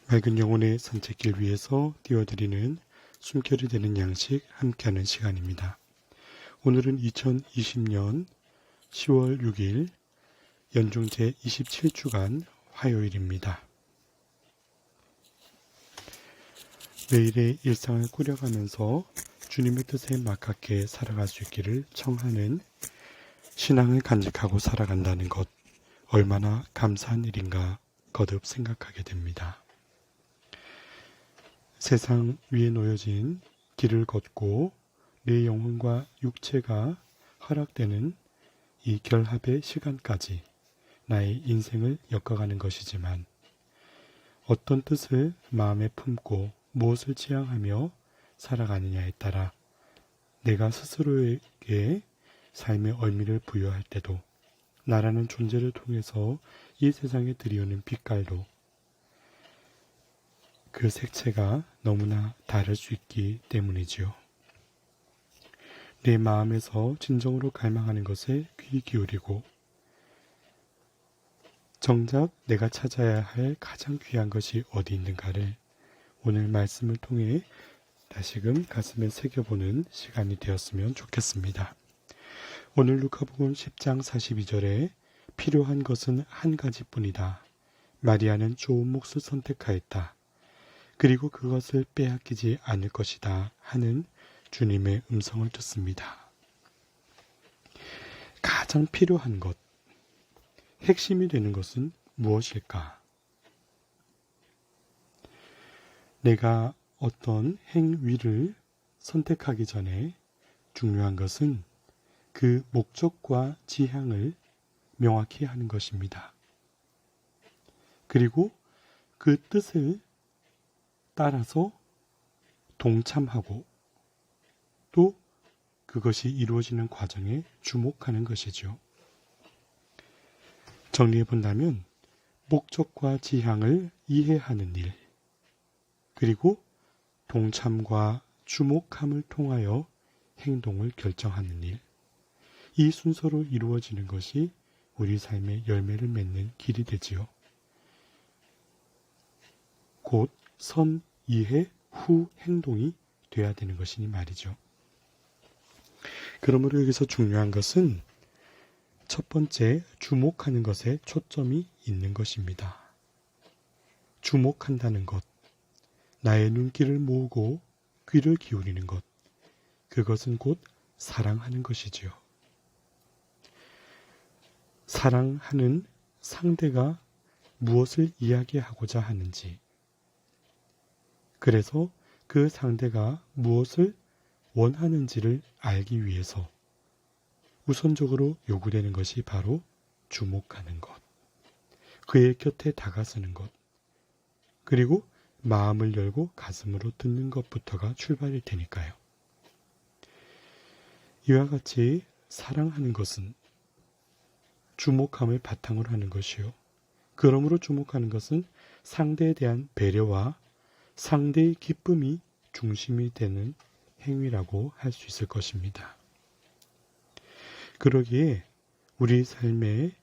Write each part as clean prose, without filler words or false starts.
맑은 영혼의 산책길 위에서 띄워드리는 숨결이 되는 양식 함께하는 시간입니다. 오늘은 2020년 10월 6일 연중 제27주간 화요일입니다. 매일의 일상을 꾸려가면서 주님의 뜻에 맞게 살아갈 수 있기를 청하는 신앙을 간직하고 살아간다는 것, 얼마나 감사한 일인가 거듭 생각하게 됩니다. 세상 위에 놓여진 길을 걷고 내 영혼과 육체가 허락되는 이 결합의 시간까지 나의 인생을 엮어가는 것이지만 어떤 뜻을 마음에 품고 무엇을 지향하며 살아가느냐에 따라 내가 스스로에게 삶의 의미를 부여할 때도 나라는 존재를 통해서 이 세상에 들이오는 빛깔도 그 색채가 너무나 다를 수 있기 때문이지요. 내 마음에서 진정으로 갈망하는 것에 귀 기울이고 정작 내가 찾아야 할 가장 귀한 것이 어디 있는가를 오늘 말씀을 통해 다시금 가슴에 새겨보는 시간이 되었으면 좋겠습니다. 오늘 루카복음 10장 42절에 필요한 것은 한 가지뿐이다. 마리아는 좋은 몫을 선택하였다. 그리고 그것을 빼앗기지 않을 것이다 하는 주님의 음성을 듣습니다. 가장 필요한 것, 핵심이 되는 것은 무엇일까? 내가 어떤 행위를 선택하기 전에 중요한 것은 그 목적과 지향을 명확히 하는 것입니다. 그리고 그 뜻을 따라서 동참하고 또 그것이 이루어지는 과정에 주목하는 것이죠. 정리해 본다면 목적과 지향을 이해하는 일, 그리고 동참과 주목함을 통하여 행동을 결정하는 일, 이 순서로 이루어지는 것이 우리 삶의 열매를 맺는 길이 되지요. 곧 선, 이해, 후 행동이 돼야 되는 것이니 말이죠. 그러므로 여기서 중요한 것은 첫 번째, 주목하는 것에 초점이 있는 것입니다. 주목한다는 것, 나의 눈길을 모으고 귀를 기울이는 것, 그것은 곧 사랑하는 것이지요. 사랑하는 상대가 무엇을 이야기하고자 하는지, 그래서 그 상대가 무엇을 원하는지를 알기 위해서 우선적으로 요구되는 것이 바로 주목하는 것, 그의 곁에 다가서는 것, 그리고 마음을 열고 가슴으로 듣는 것부터가 출발일 테니까요. 이와 같이 사랑하는 것은 주목함을 바탕으로 하는 것이요. 그러므로 주목하는 것은 상대에 대한 배려와 상대의 기쁨이 중심이 되는 행위라고 할 수 있을 것입니다. 그러기에 우리 삶에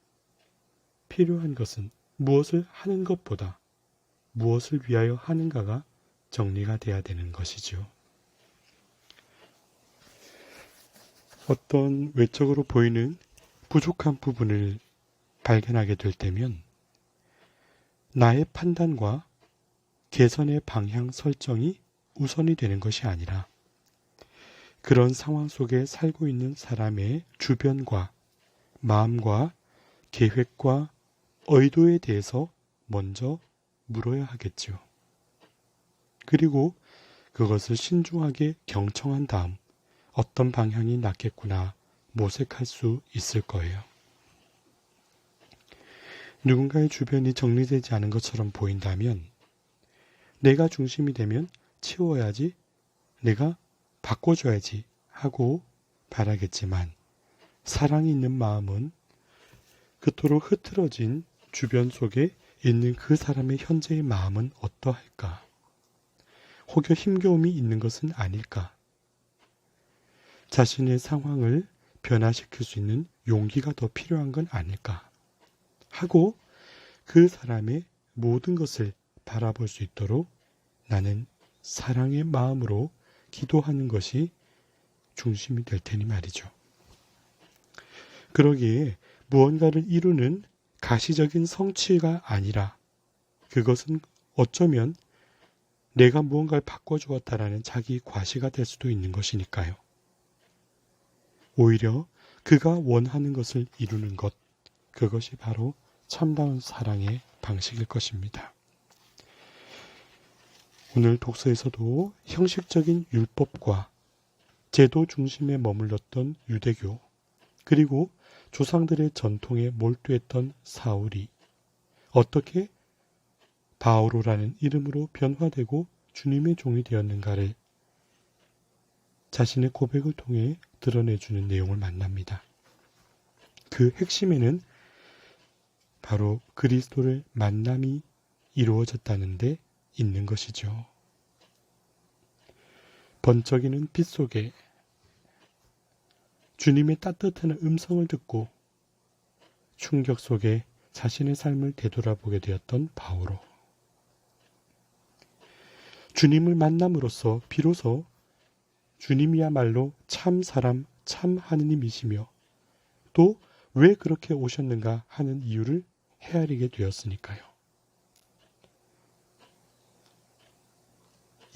필요한 것은 무엇을 하는 것보다 무엇을 위하여 하는가가 정리가 돼야 되는 것이죠. 어떤 외적으로 보이는 부족한 부분을 발견하게 될 때면 나의 판단과 개선의 방향 설정이 우선이 되는 것이 아니라 그런 상황 속에 살고 있는 사람의 주변과 마음과 계획과 의도에 대해서 먼저 물어야 하겠죠. 그리고 그것을 신중하게 경청한 다음 어떤 방향이 낫겠구나 모색할 수 있을 거예요. 누군가의 주변이 정리되지 않은 것처럼 보인다면 내가 중심이 되면 치워야지, 내가 바꿔줘야지 하고 바라겠지만 사랑이 있는 마음은 그토록 흐트러진 주변 속에 있는 그 사람의 현재의 마음은 어떠할까? 혹여 힘겨움이 있는 것은 아닐까? 자신의 상황을 변화시킬 수 있는 용기가 더 필요한 건 아닐까? 하고 그 사람의 모든 것을 바라볼 수 있도록 나는 사랑의 마음으로 기도하는 것이 중심이 될 테니 말이죠. 그러기에 무언가를 이루는 가시적인 성취가 아니라 그것은 어쩌면 내가 무언가를 바꿔주었다라는 자기 과시가 될 수도 있는 것이니까요. 오히려 그가 원하는 것을 이루는 것, 그것이 바로 참다운 사랑의 방식일 것입니다. 오늘 독서에서도 형식적인 율법과 제도 중심에 머물렀던 유대교, 그리고 조상들의 전통에 몰두했던 사울이 어떻게 바오로라는 이름으로 변화되고 주님의 종이 되었는가를 자신의 고백을 통해 드러내주는 내용을 만납니다. 그 핵심에는 바로 그리스도를 만남이 이루어졌다는 데 있는 것이죠. 번쩍이는 빛 속에 주님의 따뜻한 음성을 듣고 충격 속에 자신의 삶을 되돌아보게 되었던 바오로. 주님을 만남으로써 비로소 주님이야말로 참 사람, 참 하느님이시며 또 왜 그렇게 오셨는가 하는 이유를 헤아리게 되었으니까요.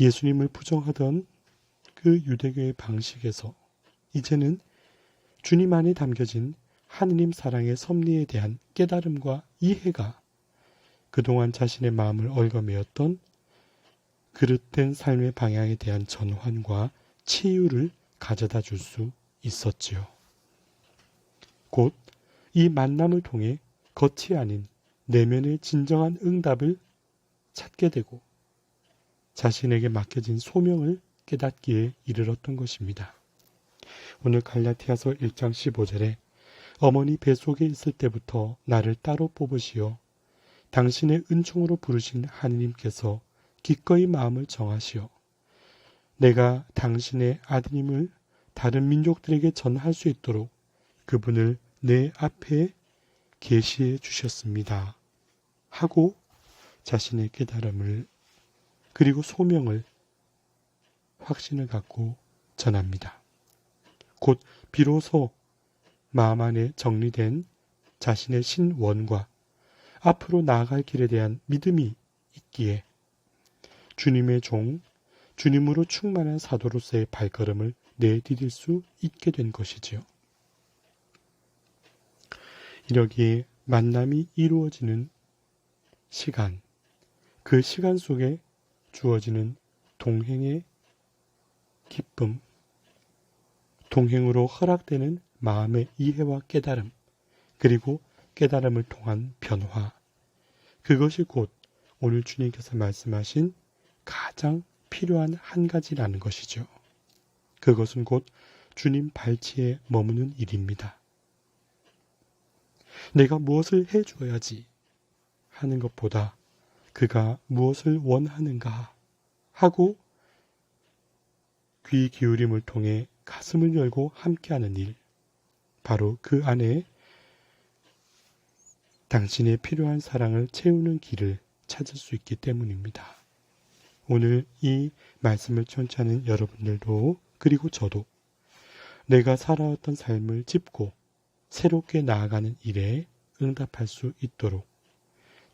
예수님을 부정하던 그 유대교의 방식에서 이제는 주님 안에 담겨진 하느님 사랑의 섭리에 대한 깨달음과 이해가 그동안 자신의 마음을 얽어매었던 그릇된 삶의 방향에 대한 전환과 치유를 가져다 줄 수 있었지요. 곧 이 만남을 통해 겉이 아닌 내면의 진정한 응답을 찾게 되고 자신에게 맡겨진 소명을 깨닫기에 이르렀던 것입니다. 오늘 갈라디아서 1장 15절에 어머니 뱃속에 있을 때부터 나를 따로 뽑으시어 당신의 은총으로 부르신 하느님께서 기꺼이 마음을 정하시어 내가 당신의 아드님을 다른 민족들에게 전할 수 있도록 그분을 내 앞에 계시해 주셨습니다. 하고 자신의 깨달음을 그리고 소명을 확신을 갖고 전합니다. 곧 비로소 마음 안에 정리된 자신의 신원과 앞으로 나아갈 길에 대한 믿음이 있기에 주님의 종, 주님으로 충만한 사도로서의 발걸음을 내디딜 수 있게 된 것이지요. 이러기에 만남이 이루어지는 시간, 그 시간 속에 주어지는 동행의 기쁨, 동행으로 허락되는 마음의 이해와 깨달음, 그리고 깨달음을 통한 변화, 그것이 곧 오늘 주님께서 말씀하신 가장 필요한 한 가지라는 것이죠. 그것은 곧 주님 발치에 머무는 일입니다. 내가 무엇을 해줘야지 하는 것보다 그가 무엇을 원하는가 하고 귀 기울임을 통해 가슴을 열고 함께하는 일, 바로 그 안에 당신의 필요한 사랑을 채우는 길을 찾을 수 있기 때문입니다. 오늘 이 말씀을 청취하는 여러분들도 그리고 저도 내가 살아왔던 삶을 짚고 새롭게 나아가는 일에 응답할 수 있도록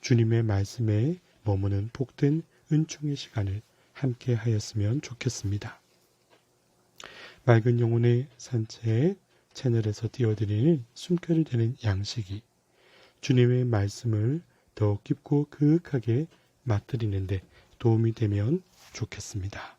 주님의 말씀에 머무는 복된 은총의 시간을 함께 하였으면 좋겠습니다. 맑은 영혼의 산책 채널에서 띄워드리는 숨결이 되는 양식이 주님의 말씀을 더 깊고 그윽하게 맛들이는데 도움이 되면 좋겠습니다.